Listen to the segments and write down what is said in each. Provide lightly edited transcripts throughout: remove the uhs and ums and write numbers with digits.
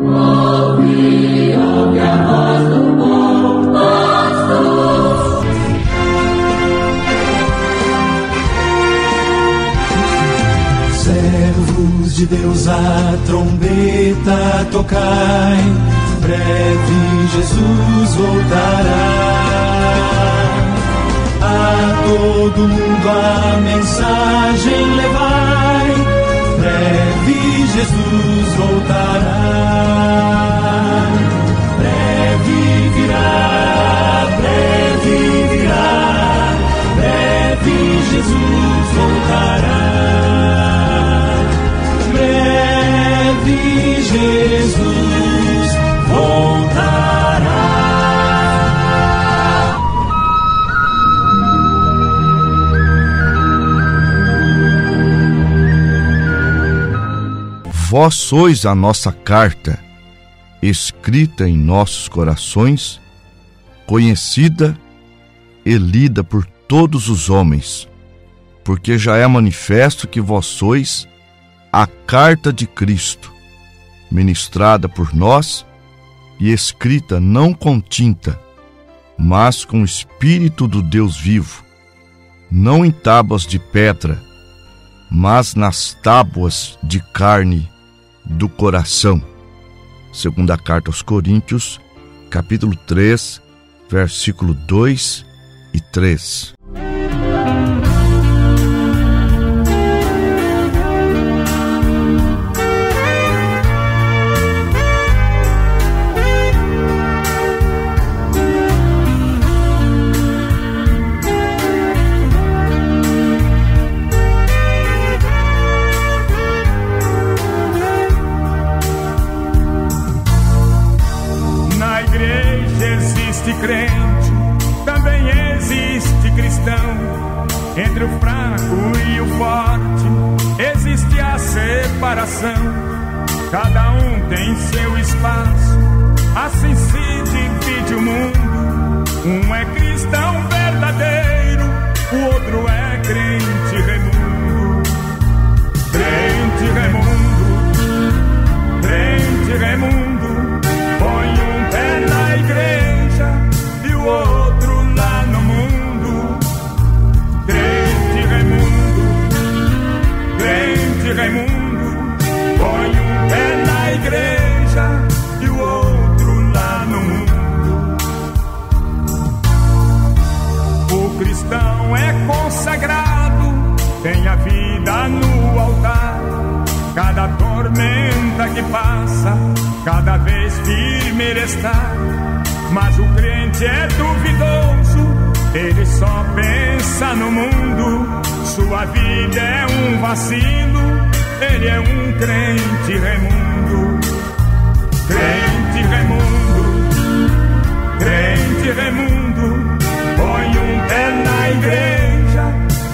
Ouve a voz do bom pastor. Servos de Deus, a trombeta tocai, breve Jesus voltará. A todo mundo a mensagem levai, breve Jesus voltará. Breve virá, breve virá, breve Jesus voltará. Breve Jesus voltará. Vós sois a nossa carta, escrita em nossos corações, conhecida e lida por todos os homens, porque já é manifesto que vós sois a carta de Cristo, ministrada por nós e escrita não com tinta, mas com o Espírito do Deus vivo, não em tábuas de pedra, mas nas tábuas de carne do coração. Segunda carta aos Coríntios, capítulo 3, versículo 2 e 3. Existe crente, também existe cristão. Entre o fraco e o forte existe a separação. Cada um tem seu espaço, assim se divide o mundo. Um é cristão verdadeiro, o outro é crente remundo. Crente remundo, crente remundo, põe um pé na igreja e o outro lá no mundo. Crente remundo, põe um pé na igreja e o outro lá no mundo. O cristão é consagrado, tem a vida no altar. Cada tormenta que passa, cada vez firme ele está. Mas o crente é duvidoso, ele só pensa no mundo. Sua vida é um vacilo, ele é um crente remundo. Crente remundo, põe um pé na igreja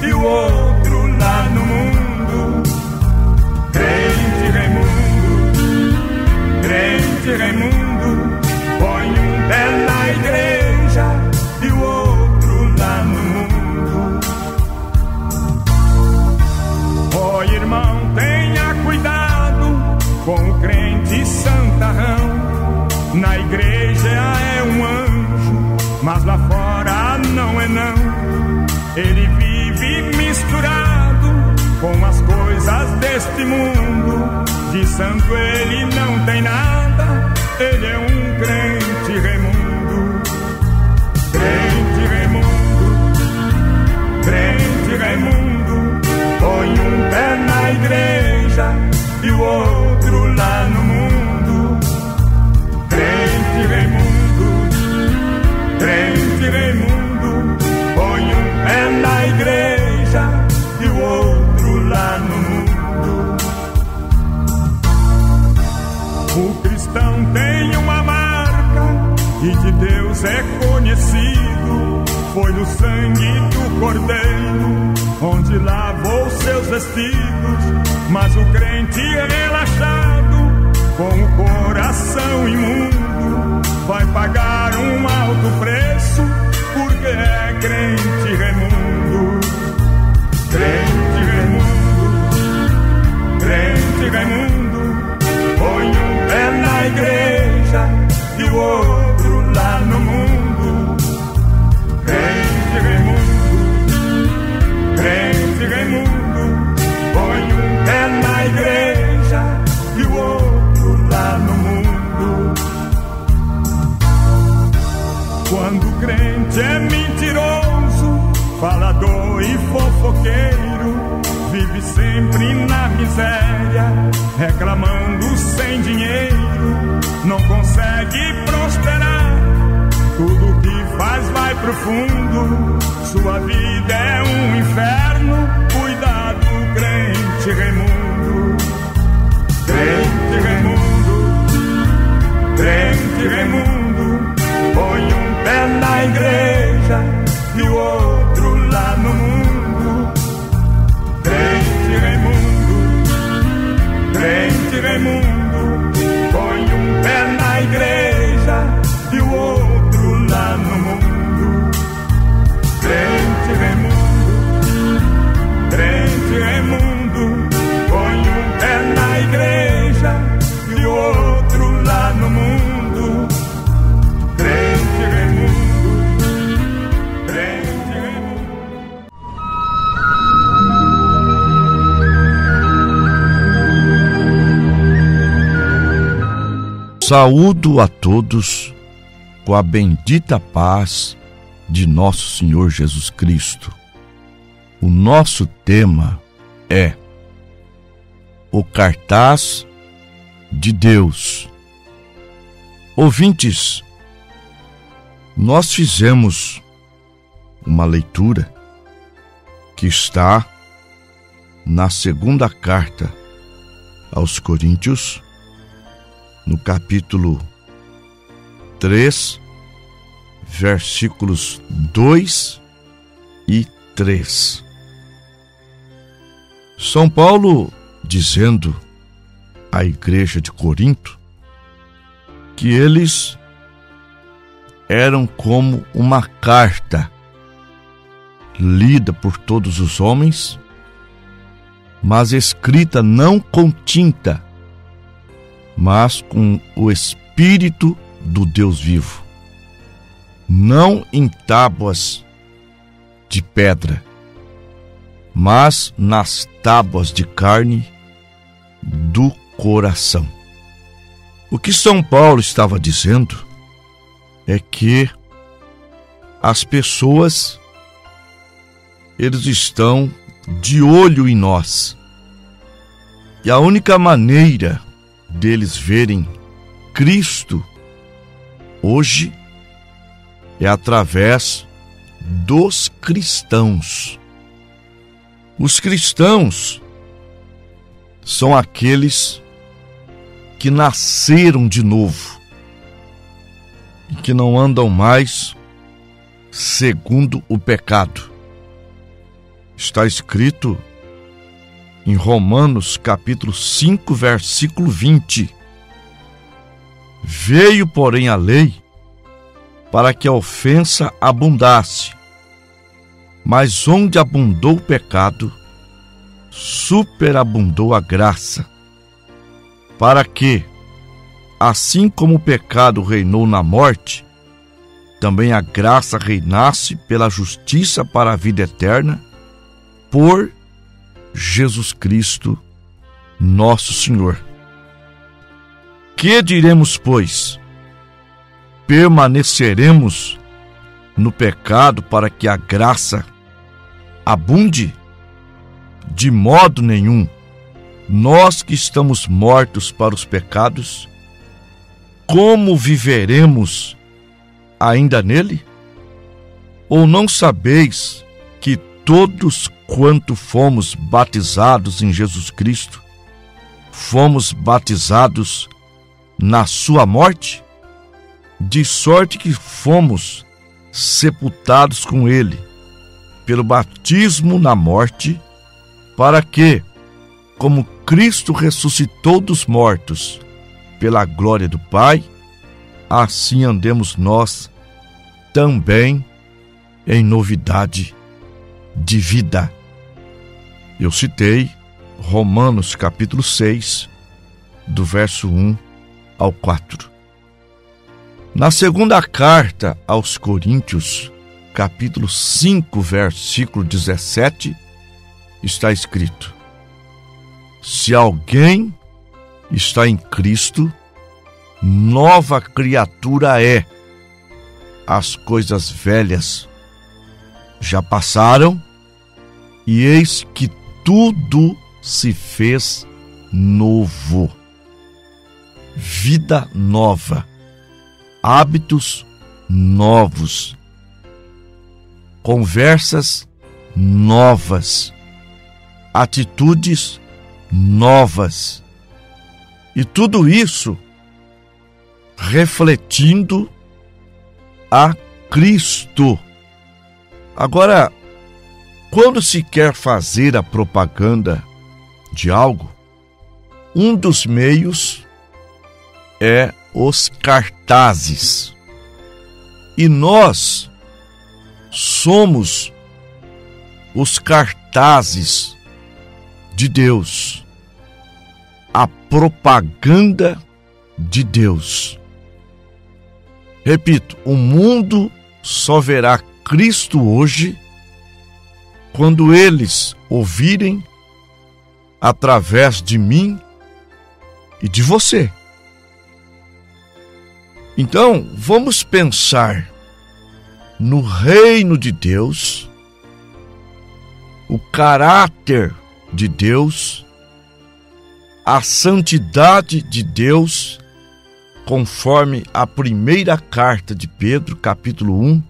e o outro lá no mundo. Crente remundo, põe um pé na igreja e o outro lá no mundo. Oh, irmão, tenha cuidado com o crente santarrão. Na igreja é um anjo, mas lá fora não é não. Ele vive misturado com as coisas deste mundo. De santo ele não tem nada, ele é um crente remundo. Crente remundo, põe um pé na igreja e o outro lá no mundo. Crente remundo, põe um pé na igreja e o outro lá no mundo. O cristão tem uma marca e de Deus é conhecido. Foi no sangue do Cordeiro onde lavou seus vestidos. Mas o crente relaxado, com o coração imundo, vai pagar um alto preço, porque é crente remundo. Crente remundo, põe um pé na igreja consegue prosperar. Tudo que faz vai pro fundo. Sua vida é um inferno. Cuidado, crente Raimundo. Crente Raimundo, crente Raimundo, põe um pé na igreja e o outro lá no mundo. Crente Raimundo, crente Raimundo, põe um pé na igreja e o outro lá no mundo. Crente Raimundo, crente Raimundo, põe um pé na igreja e o outro lá no mundo. Crente Raimundo, crente Raimundo. Saúdo a todos com a bendita paz de nosso Senhor Jesus Cristo. O nosso tema é o cartaz de Deus. Ouvintes, nós fizemos uma leitura que está na segunda carta aos Coríntios, no capítulo 3, versículos 2 e 3. São Paulo dizendo à igreja de Corinto que eles eram como uma carta lida por todos os homens, mas escrita não com tinta, mas com o Espírito do Deus vivo, não em tábuas de pedra, mas nas tábuas de carne do coração. O que São Paulo estava dizendo é que as pessoas, eles estão de olho em nós, e a única maneira deles verem Cristo hoje é através dos cristãos. Os cristãos são aqueles que nasceram de novo e que não andam mais segundo o pecado. Está escrito em Romanos capítulo 5, versículo 20. Veio, porém, a lei para que a ofensa abundasse, mas onde abundou o pecado, superabundou a graça, para que, assim como o pecado reinou na morte, também a graça reinasse pela justiça para a vida eterna, por Jesus Cristo, nosso Senhor. Que diremos, pois? Permaneceremos no pecado para que a graça abunde? De modo nenhum. Nós que estamos mortos para os pecados, como viveremos ainda nele? Ou não sabeis que todos quanto fomos batizados em Jesus Cristo, fomos batizados na sua morte? De sorte que fomos sepultados com ele pelo batismo na morte, para que, como Cristo ressuscitou dos mortos pela glória do Pai, assim andemos nós também em novidade de vida. Eu citei Romanos capítulo 6, do verso 1 ao 4. Na segunda carta aos Coríntios, capítulo 5, versículo 17, está escrito: se alguém está em Cristo, nova criatura é. As coisas velhas já passaram, e eis que tudo se fez novo. Vida nova hábitos novos, conversas novas, atitudes novas. E tudo isso refletindo a Cristo. Agora, quando se quer fazer a propaganda de algo, um dos meios é os cartazes. E nós somos os cartazes de Deus, a propaganda de Deus. Repito, o mundo só verá Cristo hoje quando eles ouvirem através de mim e de você. Então, vamos pensar no reino de Deus, o caráter de Deus, a santidade de Deus, conforme a primeira carta de Pedro, capítulo 1,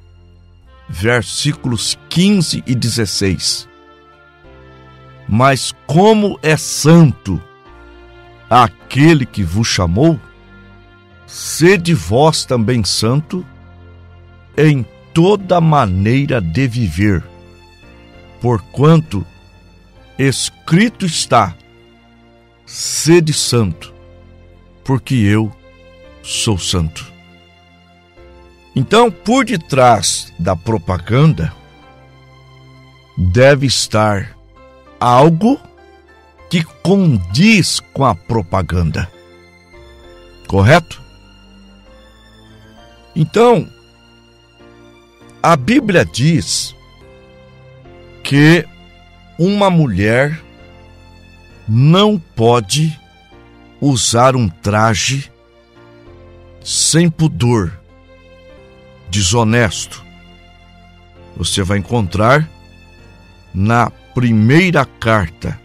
versículos 15 e 16. Mas como é santo aquele que vos chamou, sede vós também santo em toda maneira de viver, porquanto escrito está: sede santo, porque eu sou santo. Então, por detrás da propaganda deve estar algo que condiz com a propaganda. Correto? Então, a Bíblia diz que uma mulher não pode usar um traje sem pudor, desonesto. Você vai encontrar na primeira carta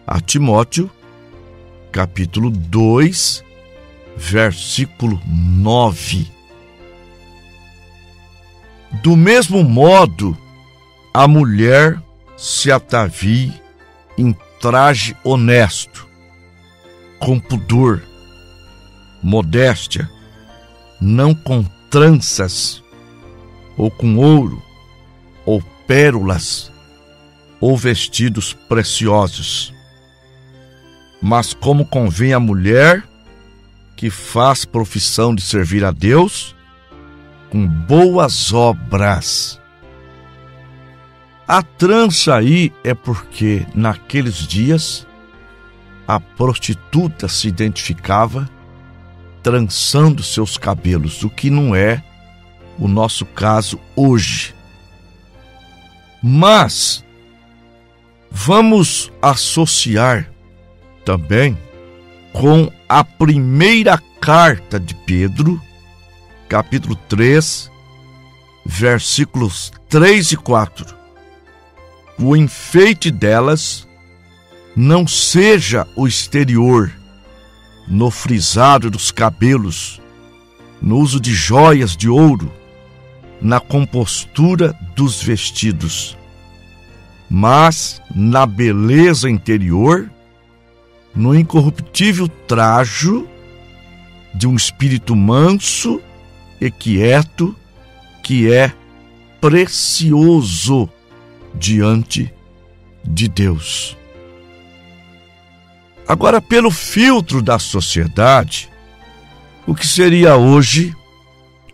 a Timóteo, capítulo 2, versículo 9. Do mesmo modo, a mulher se atavie em traje honesto, com pudor, modéstia, não com tranças, ou com ouro, ou pérolas, ou vestidos preciosos, mas como convém à mulher que faz profissão de servir a Deus com boas obras. A trança aí é porque naqueles dias a prostituta se identificava trançando seus cabelos, o que não é o nosso caso hoje. Mas vamos associar também com a primeira carta de Pedro, capítulo 3, versículos 3 e 4. O enfeite delas não seja o exterior, no frisado dos cabelos, no uso de joias de ouro, na compostura dos vestidos, mas na beleza interior, no incorruptível trajo de um espírito manso e quieto, que é precioso diante de Deus. Agora, pelo filtro da sociedade, o que seria hoje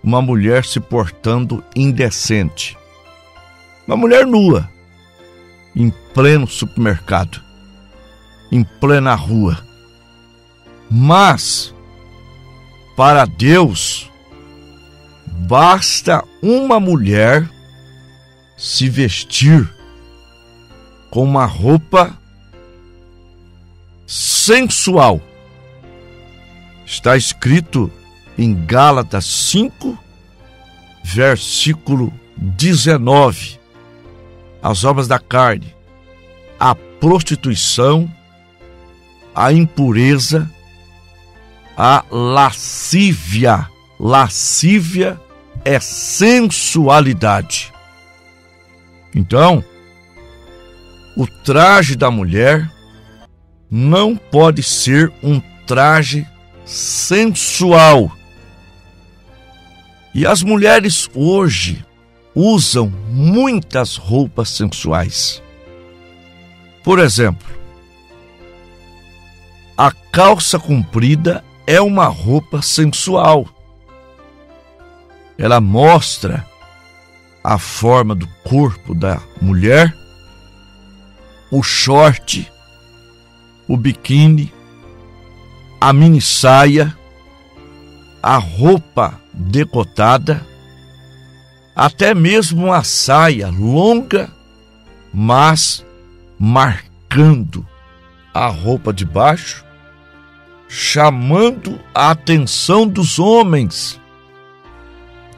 uma mulher se portando indecente? Uma mulher nua, em pleno supermercado, em plena rua. Mas, para Deus, basta uma mulher se vestir com uma roupa sensual. Está escrito em Gálatas 5, versículo 19. As obras da carne, a prostituição, a impureza, a lascívia, lascívia é sensualidade. Então, o traje da mulher não pode ser um traje sensual. E as mulheres hoje usam muitas roupas sensuais. Por exemplo, a calça comprida é uma roupa sensual. Ela mostra a forma do corpo da mulher. O short, o biquíni, a mini saia, a roupa decotada, até mesmo a saia longa, mas marcando a roupa de baixo, chamando a atenção dos homens.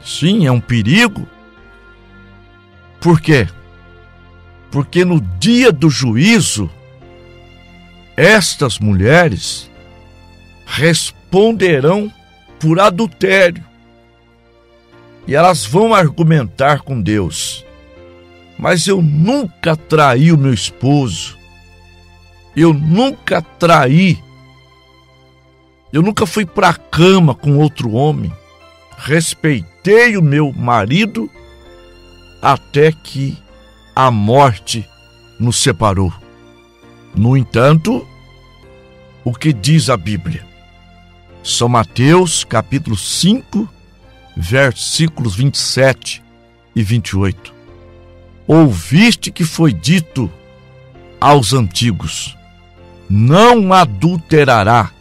Sim, é um perigo. Por quê? Porque no dia do juízo, estas mulheres responderão por adultério. E elas vão argumentar com Deus: mas eu nunca traí o meu esposo, eu nunca traí, eu nunca fui para a cama com outro homem, respeitei o meu marido até que a morte nos separou. No entanto, o que diz a Bíblia? São Mateus, capítulo 5, versículos 27 e 28. Ouviste que foi dito aos antigos: não adulterará.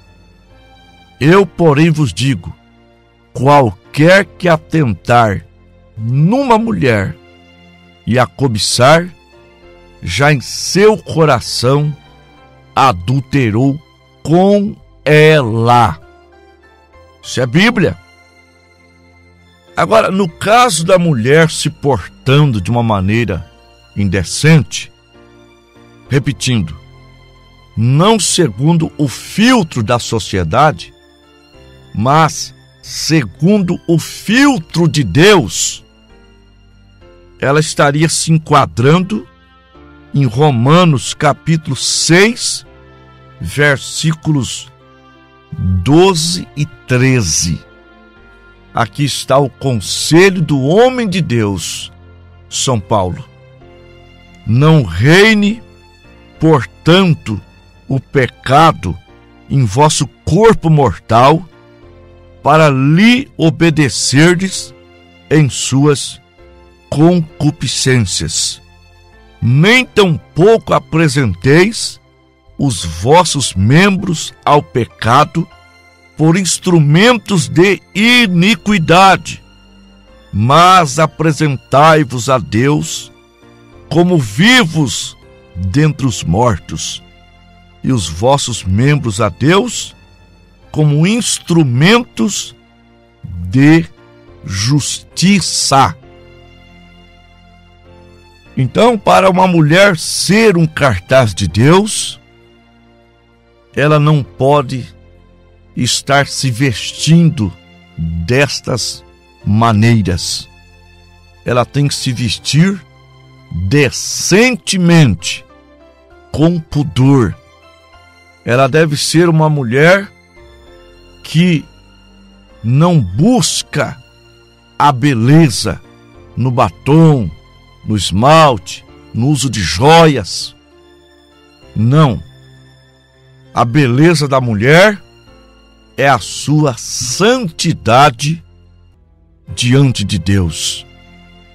Eu, porém, vos digo: qualquer que atentar numa mulher e a cobiçar, já em seu coração adulterou com ela. Isso é Bíblia. Agora, no caso da mulher se portando de uma maneira indecente, repetindo, não segundo o filtro da sociedade, mas segundo o filtro de Deus, ela estaria se enquadrando em Romanos capítulo 6, versículos 12 e 13. Aqui está o conselho do homem de Deus, São Paulo. Não reine, portanto, o pecado em vosso corpo mortal, para lhe obedecerdes em suas concupiscências. Nem tampouco apresenteis os vossos membros ao pecado por instrumentos de iniquidade, mas apresentai-vos a Deus como vivos dentre os mortos, e os vossos membros a Deus como instrumentos de justiça. Então, para uma mulher ser um cartaz de Deus, ela não pode estar se vestindo destas maneiras. Ela tem que se vestir decentemente, com pudor. Ela deve ser uma mulher que não busca a beleza no batom, no esmalte, no uso de joias. Não. A beleza da mulher é a sua santidade diante de Deus.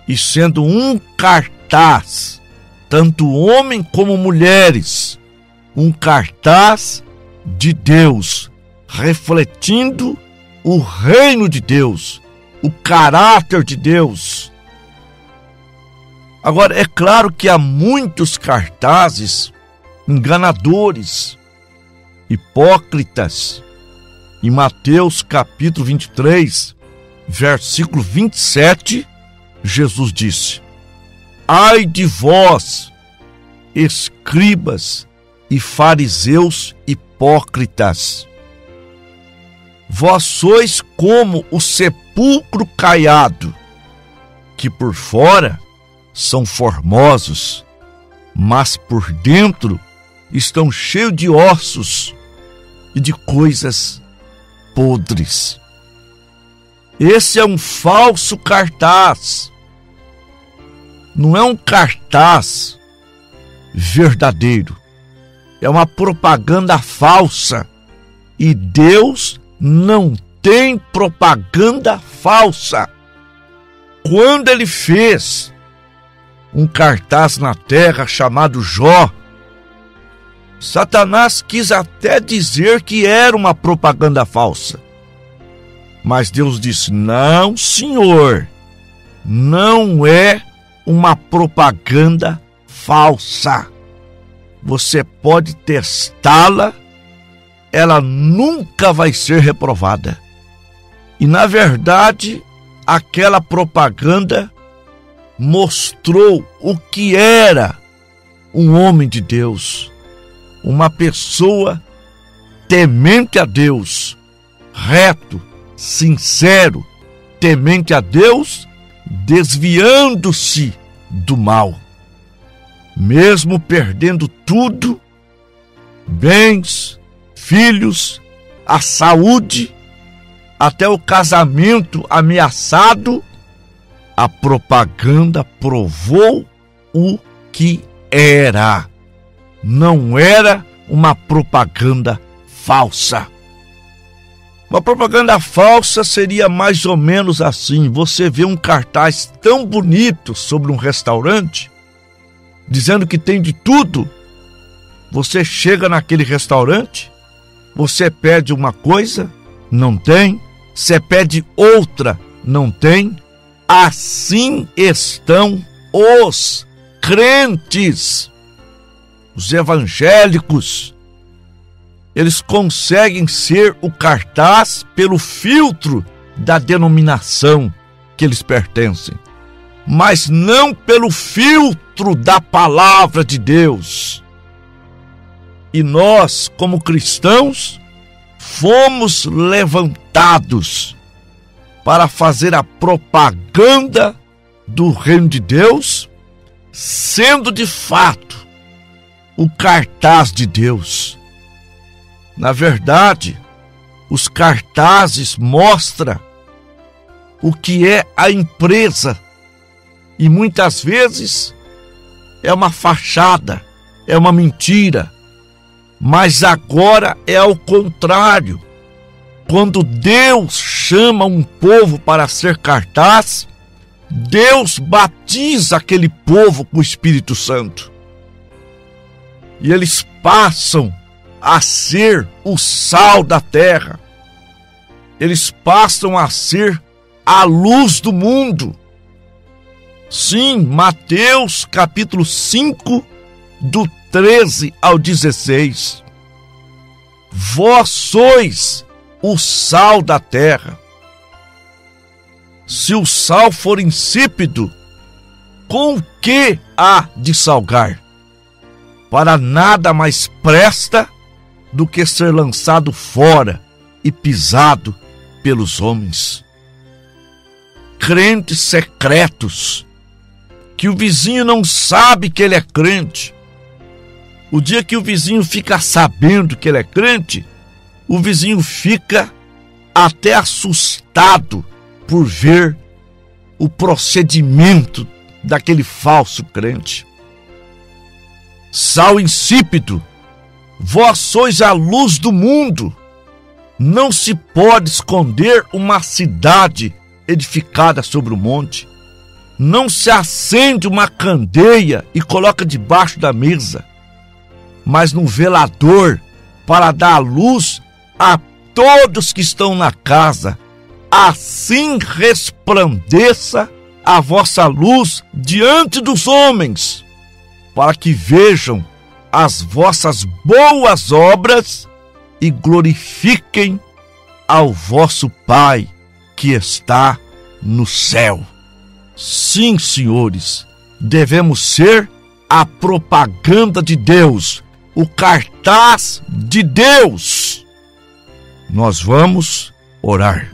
E sendo um cartaz, tanto homem como mulheres, um cartaz de Deus, refletindo o reino de Deus, o caráter de Deus. Agora, é claro que há muitos cartazes enganadores, hipócritas. Em Mateus capítulo 23, versículo 27, Jesus disse: ai de vós, escribas e fariseus hipócritas, Vós sois como o sepulcro caiado, que por fora são formosos, mas por dentro estão cheios de ossos e de coisas podres. Esse é um falso cartaz. Não é um cartaz verdadeiro. É uma propaganda falsa. E Deus não tem propaganda falsa. Quando ele fez um cartaz na terra chamado Jó, Satanás quis até dizer que era uma propaganda falsa. Mas Deus disse: não, senhor, não é uma propaganda falsa. Você pode testá-la, ela nunca vai ser reprovada. E na verdade, aquela propaganda mostrou o que era um homem de Deus, uma pessoa temente a Deus, reto, sincero, temente a Deus, desviando-se do mal. Mesmo perdendo tudo, bens, filhos, a saúde, até o casamento ameaçado, a propaganda provou o que era. Não era uma propaganda falsa. Uma propaganda falsa seria mais ou menos assim: você vê um cartaz tão bonito sobre um restaurante, dizendo que tem de tudo. Você chega naquele restaurante, você pede uma coisa, não tem. Você pede outra, não tem. Assim estão os crentes, os evangélicos. Eles conseguem ser o cartaz pelo filtro da denominação que eles pertencem, mas não pelo filtro da palavra de Deus. E nós, como cristãos, fomos levantados para fazer a propaganda do reino de Deus, sendo de fato o cartaz de Deus. Na verdade, os cartazes mostram o que é a empresa e muitas vezes é uma fachada, é uma mentira. Mas agora é ao contrário. Quando Deus chama um povo para ser cartaz, Deus batiza aquele povo com o Espírito Santo. E eles passam a ser o sal da terra. Eles passam a ser a luz do mundo. Sim, Mateus capítulo 5, do 13 ao 16. Vós sois o sal da terra. Se o sal for insípido, com que há de salgar? Para nada mais presta do que ser lançado fora e pisado pelos homens. Crentes secretos, que o vizinho não sabe que ele é crente. O dia que o vizinho fica sabendo que ele é crente, o vizinho fica até assustado por ver o procedimento daquele falso crente. Sal insípido, vós sois a luz do mundo. Não se pode esconder uma cidade edificada sobre o monte. Não se acende uma candeia e coloca debaixo da mesa, mas num velador, para dar luz a todos que estão na casa. Assim resplandeça a vossa luz diante dos homens, para que vejam as vossas boas obras e glorifiquem ao vosso Pai que está no céu. Sim, senhores, devemos ser a propaganda de Deus, o cartaz de Deus. Nós vamos orar.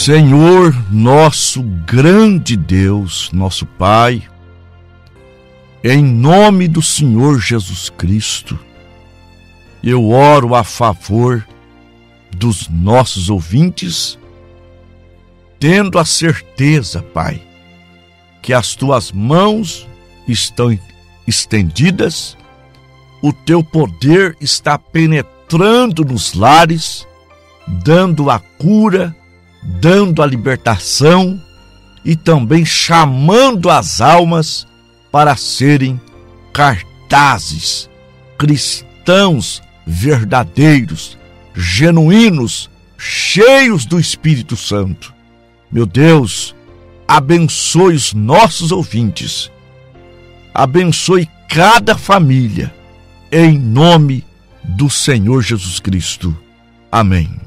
Senhor, nosso grande Deus, nosso Pai, em nome do Senhor Jesus Cristo, eu oro a favor dos nossos ouvintes, tendo a certeza, Pai, que as tuas mãos estão estendidas, o teu poder está penetrando nos lares, dando a cura, dando a libertação e também chamando as almas para serem cartazes, cristãos verdadeiros, genuínos, cheios do Espírito Santo. Meu Deus, abençoe os nossos ouvintes, abençoe cada família, em nome do Senhor Jesus Cristo. Amém.